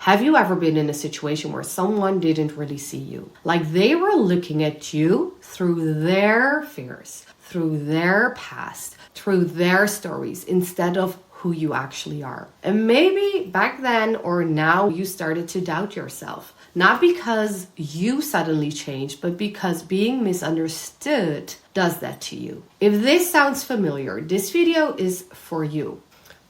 Have you ever been in a situation where someone didn't really see you? Like they were looking at you through their fears, through their past, through their stories, instead of who you actually are. And maybe back then or now you started to doubt yourself. Not because you suddenly changed, but because being misunderstood does that to you. If this sounds familiar, this video is for you.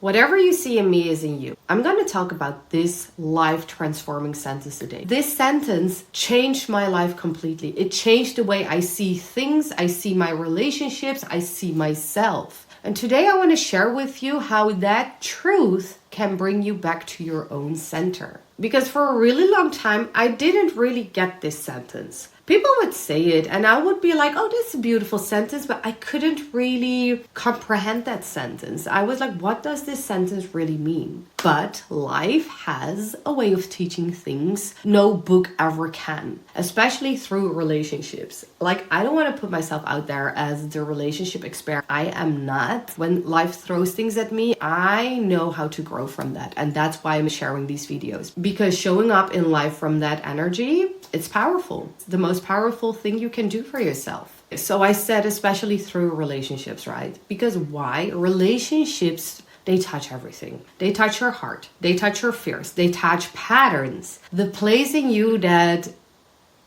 Whatever you see in me is in you. I'm going to talk about this life-transforming sentence today. This sentence changed my life completely. It changed the way I see things, I see my relationships, I see myself. And today I want to share with you how that truth can bring you back to your own center. Because for a really long time, I didn't really get this sentence. People would say it and I would be like, oh, that's a beautiful sentence, but I couldn't really comprehend that sentence. I was like, what does this sentence really mean? But life has a way of teaching things no book ever can, especially through relationships. Like, I don't want to put myself out there as the relationship expert. I am not. When life throws things at me, I know how to grow from that. And that's why I'm sharing these videos. Because showing up in life from that energy, it's powerful. It's the most powerful thing you can do for yourself. So I said, especially through relationships, right? Because why? Relationships, they touch everything. They touch your heart. They touch your fears. They touch patterns. The place in you that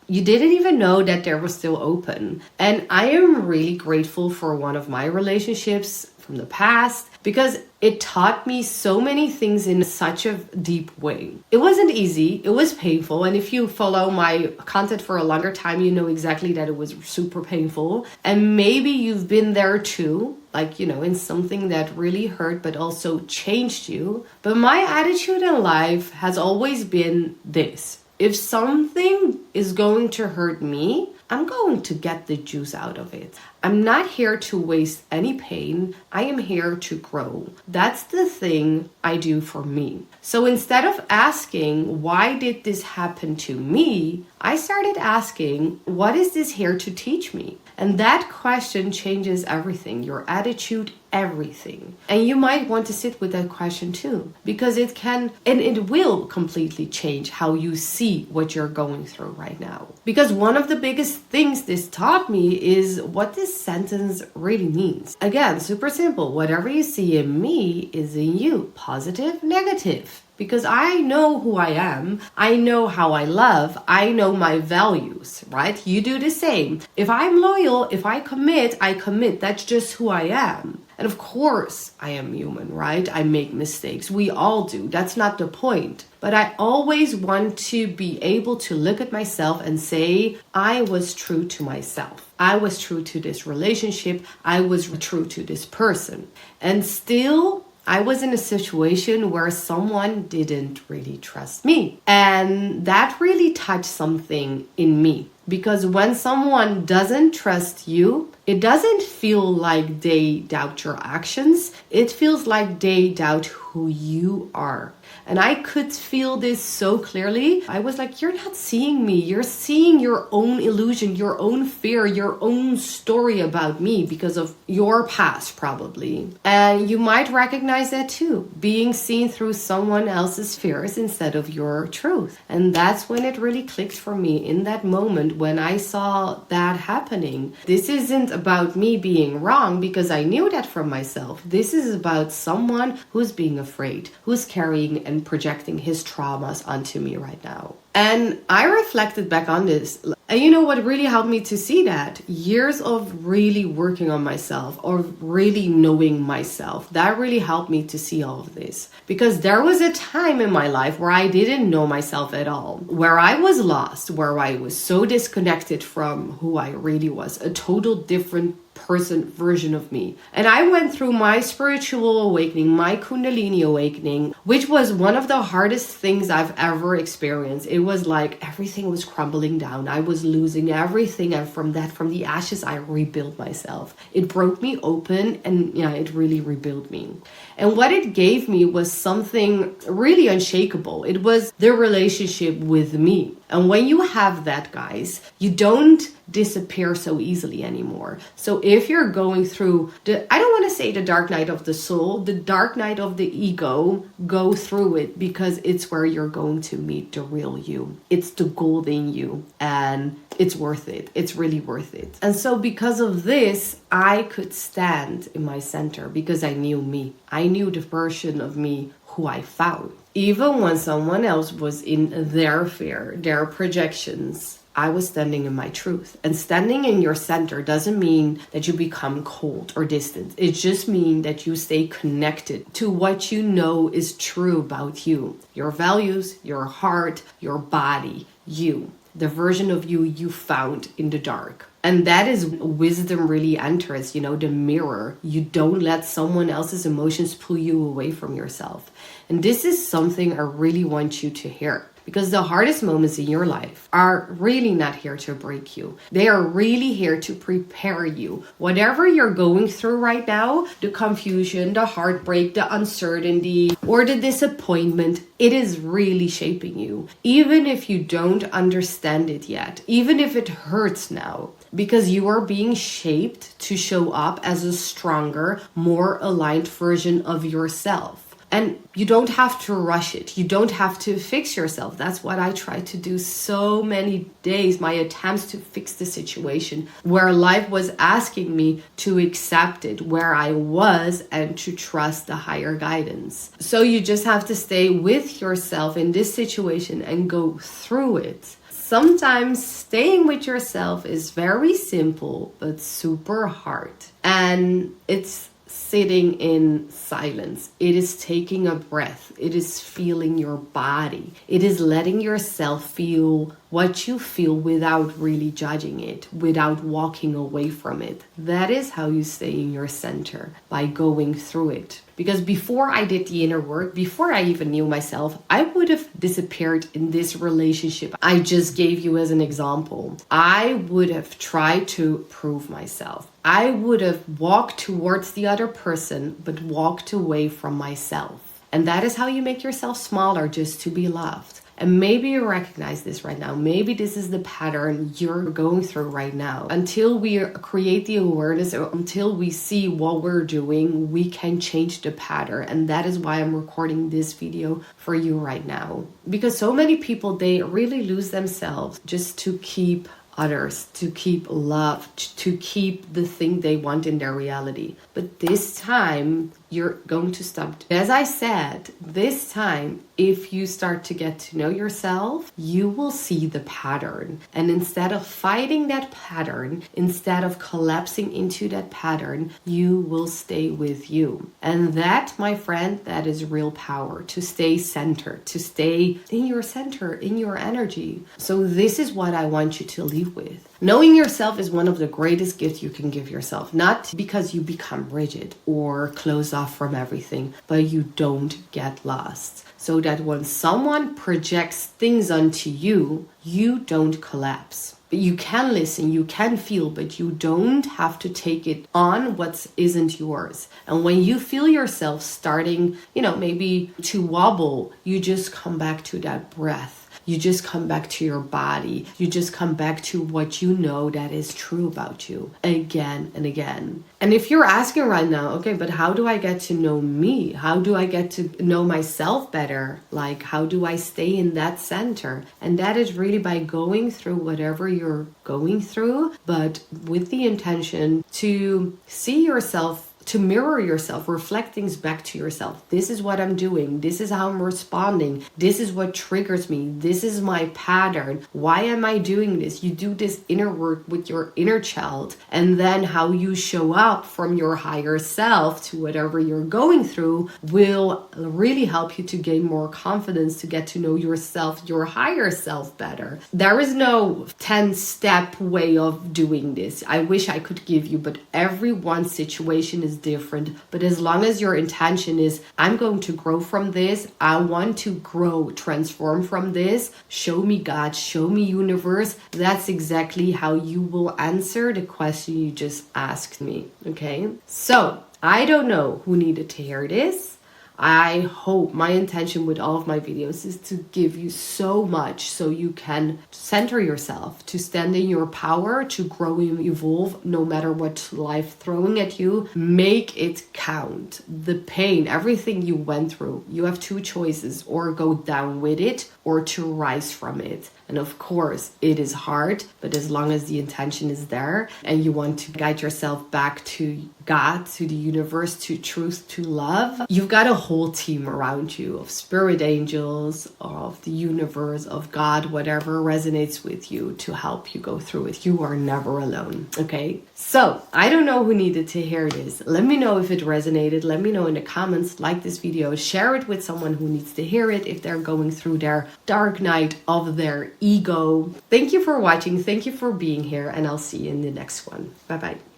you didn't even know that there was still open. And I am really grateful for one of my relationships from the past because it taught me so many things in such a deep way. It wasn't easy. It was painful. And if you follow my content for a longer time, you know exactly that it was super painful. And maybe you've been there too, like, you know, in something that really hurt, but also changed you. But my attitude in life has always been this. If something is going to hurt me, I'm going to get the juice out of it. I'm not here to waste any pain. I am here to grow. That's the thing I do for me. So instead of asking, why did this happen to me? I started asking, what is this here to teach me? And that question changes everything, your attitude, everything. And you might want to sit with that question too, because it can and it will completely change how you see what you're going through right now. Because one of the biggest things this taught me is what this sentence really means. Again, super simple. Whatever you see in me is in you, positive, negative. Because I know who I am, I know how I love, I know my values, right? You do the same. If I'm loyal, if I commit, I commit. That's just who I am. And of course, I am human, right? I make mistakes. We all do. That's not the point. But I always want to be able to look at myself and say, I was true to myself. I was true to this relationship. I was true to this person. And still, I was in a situation where someone didn't really trust me. And that really touched something in me. Because when someone doesn't trust you, it doesn't feel like they doubt your actions. It feels like they doubt who you are. And I could feel this so clearly. I was like, you're not seeing me. You're seeing your own illusion, your own fear, your own story about me because of your past, probably. And you might recognize that too, being seen through someone else's fears instead of your truth. And that's when it really clicked for me in that moment when I saw that happening. This isn't about me being wrong because I knew that from myself. This is about someone who's being afraid, who's carrying and projecting his traumas onto me right now. And I reflected back on this. And you know what really helped me to see that? Years of really working on myself or really knowing myself. That really helped me to see all of this. Because there was a time in my life where I didn't know myself at all. Where I was lost, where I was so disconnected from who I really was. A total different version of me. And I went through my spiritual awakening, my Kundalini awakening, which was one of the hardest things I've ever experienced. It was like everything was crumbling down. I was losing everything. And from the ashes, I rebuilt myself. It broke me open and it really rebuilt me. And what it gave me was something really unshakable. It was the relationship with me. And when you have that, guys, you don't disappear so easily anymore. So if you're going through I don't want to say the dark night of the soul, the dark night of the ego, go through it, because it's where you're going to meet the real you. It's the golden you, and it's worth it. It's really worth it. And so because of this, I could stand in my center because I knew me. I knew the version of me who I found. Even when someone else was in their fear, their projections, I was standing in my truth. And standing in your center doesn't mean that you become cold or distant. It just means that you stay connected to what you know is true about you. Your values, your heart, your body, you. The version of you you found in the dark. And that is wisdom really enters, the mirror. You don't let someone else's emotions pull you away from yourself. And this is something I really want you to hear. Because the hardest moments in your life are really not here to break you. They are really here to prepare you. Whatever you're going through right now, the confusion, the heartbreak, the uncertainty, or the disappointment, it is really shaping you. Even if you don't understand it yet, even if it hurts now, because you are being shaped to show up as a stronger, more aligned version of yourself. And you don't have to rush it. You don't have to fix yourself. That's what I tried to do so many days. My attempts to fix the situation where life was asking me to accept it where I was and to trust the higher guidance. So you just have to stay with yourself in this situation and go through it. Sometimes staying with yourself is very simple, but super hard. And it's sitting in silence. It is taking a breath. It is feeling your body. It is letting yourself feel what you feel without really judging it, without walking away from it. That is how you stay in your center, by going through it. Because before I did the inner work, before I even knew myself, I would have disappeared in this relationship I just gave you as an example. I would have tried to prove myself. I would have walked towards the other person, but walked away from myself. And that is how you make yourself smaller, just to be loved. And maybe you recognize this right now. Maybe this is the pattern you're going through right now. Until we create the awareness, or until we see what we're doing, we can change the pattern. And that is why I'm recording this video for you right now. Because so many people, they really lose themselves just to keep others, to keep love, to keep the thing they want in their reality. But this time, you're going to stop. As I said, this time, if you start to get to know yourself, you will see the pattern. And instead of fighting that pattern, instead of collapsing into that pattern, you will stay with you. And that, my friend, that is real power, to stay centered, to stay in your center, in your energy. So this is what I want you to leave with. Knowing yourself is one of the greatest gifts you can give yourself. Not because you become rigid or close off from everything, but you don't get lost. So that when someone projects things onto you, you don't collapse. But you can listen, you can feel, but you don't have to take it on what isn't yours. And when you feel yourself starting, maybe to wobble, you just come back to that breath. You just come back to your body. You just come back to what you know that is true about you again and again. And if you're asking right now, okay, but how do I get to know me? How do I get to know myself better? Like, how do I stay in that center? And that is really by going through whatever you're going through, but with the intention to see yourself, to mirror yourself, reflect things back to yourself. This is what I'm doing. This is how I'm responding. This is what triggers me. This is my pattern. Why am I doing this? You do this inner work with your inner child, and then how you show up from your higher self to whatever you're going through will really help you to gain more confidence, to get to know yourself, your higher self better. There is no 10-step way of doing this. I wish I could give you, but everyone's situation is different. But as long as your intention is, I'm going to grow from this, I want to grow, transform from this, show me God, show me universe, that's exactly how you will answer the question you just asked me. Okay, so I don't know who needed to hear this. I hope, my intention with all of my videos is to give you so much so you can center yourself, to stand in your power, to grow and evolve no matter what life throwing at you. Make it count. The pain, everything you went through, you have two choices: or go down with it or to rise from it. And of course, it is hard, but as long as the intention is there and you want to guide yourself back to God, to the universe, to truth, to love, you've got a whole team around you of spirit angels, of the universe, of God, whatever resonates with you to help you go through it. You are never alone. Okay. So I don't know who needed to hear this. Let me know if it resonated. Let me know in the comments, like this video, share it with someone who needs to hear it if they're going through their dark night of their ego. Thank you for watching. Thank you for being here, and I'll see you in the next one. Bye bye.